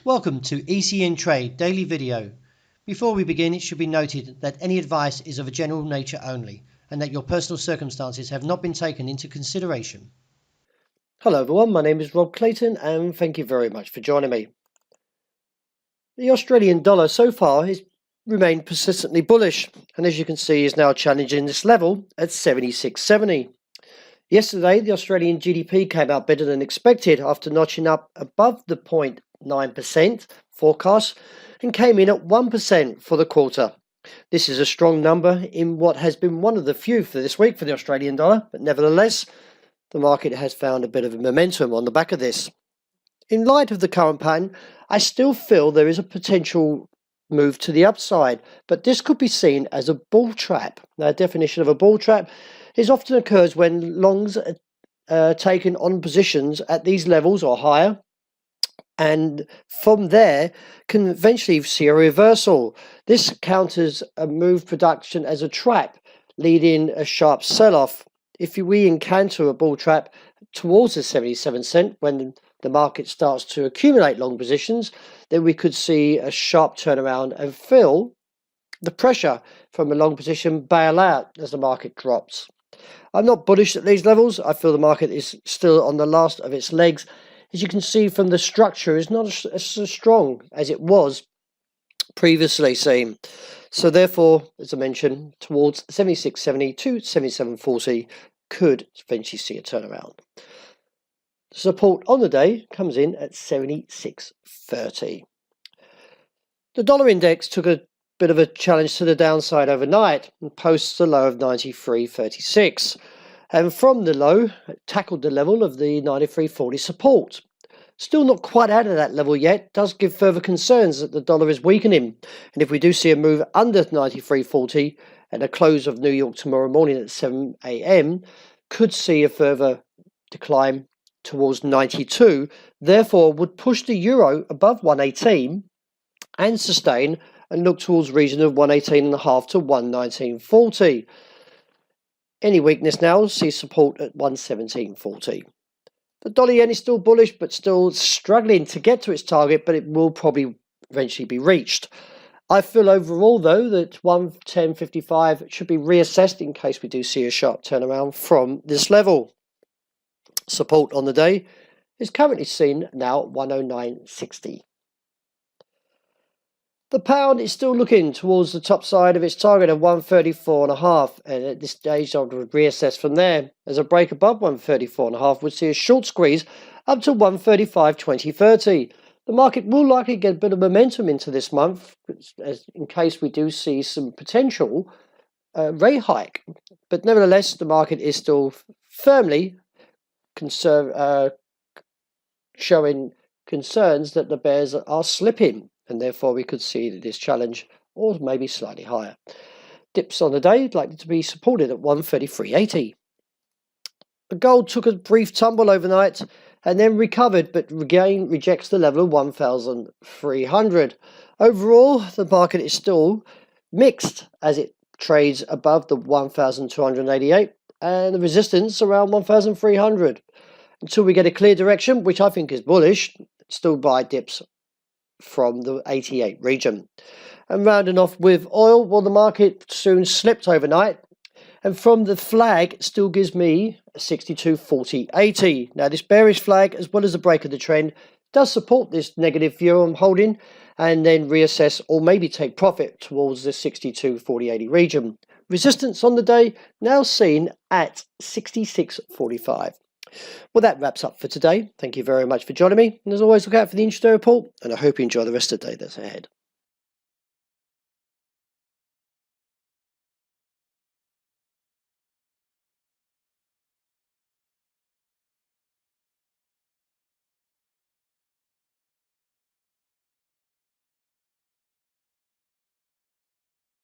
Welcome to ECN Trade Daily Video. Before we begin, it should be noted that any advice is of a general nature only and that your personal circumstances have not been taken into consideration. Hello everyone, my name is Rob Clayton and thank you very much for joining me. The Australian dollar so far has remained persistently bullish and as you can see is now challenging this level at 76.70. Yesterday the Australian GDP came out better than expected after notching up above the 0.9% forecast and came in at 1% for the quarter. This is a strong number in what has been one of the few for this week for the Australian dollar, but nevertheless the market has found a bit of momentum on the back of this. In light of the current pattern, I still feel there is a potential move to the upside, but this could be seen as a bull trap. Now, the definition of a bull trap is often occurs when longs are taken on positions at these levels or higher, and from there can eventually see a reversal. This counters a move production as a trap, leading a sharp sell-off. If we encounter a bull trap towards the 77 cent when the market starts to accumulate long positions, then we could see a sharp turnaround and feel the pressure from a long position bail out as the market drops. I'm not bullish at these levels. I feel the market is still on the last of its legs. As you can see from the structure, it's not as strong as it was previously seen. So therefore, as I mentioned, towards 76.70 to 77.40 could eventually see a turnaround. Support on the day comes in at 76.30. The dollar index took a bit of a challenge to the downside overnight and posts a low of 93.36. And from the low, it tackled the level of the 93.40 support. Still not quite out of that level yet, does give further concerns that the dollar is weakening. And if we do see a move under 93.40 at a close of New York tomorrow morning at 7 a.m, could see a further decline towards 92, therefore would push the euro above 118 and sustain and look towards region of 118.5 to 119.40. Any weakness now sees support at 117.40. The dollar yen is still bullish but still struggling to get to its target, but it will probably eventually be reached. I feel overall though that 110.55 should be reassessed in case we do see a sharp turnaround from this level. Support on the day is currently seen now at 109.60. The pound is still looking towards the top side of its target of 134.5, and at this stage I would reassess from there, as a break above 134.5 would see a short squeeze up to 135.2030. The market will likely get a bit of momentum into this month, in case we do see some potential rate hike, but nevertheless the market is still firmly showing concerns that the bears are slipping, and therefore we could see this challenge or maybe slightly higher. Dips on the day likely to be supported at 133.80. The gold took a brief tumble overnight and then recovered, but again rejects the level of 1,300. Overall, the market is still mixed as it trades above the 1,288 and the resistance around 1,300. Until we get a clear direction, which I think is bullish, still buy dips from the 88 region. And rounding off with oil, well, the market soon slipped overnight, and from the flag it still gives me a 62.40.80. Now this bearish flag, as well as the break of the trend, does support this negative view I'm holding, and then reassess or maybe take profit towards the 62.40.80 region. Resistance on the day now seen at 66.45. Well, that wraps up for today. Thank you very much for joining me. And as always, look out for the intraday report, and I hope you enjoy the rest of the day that's ahead.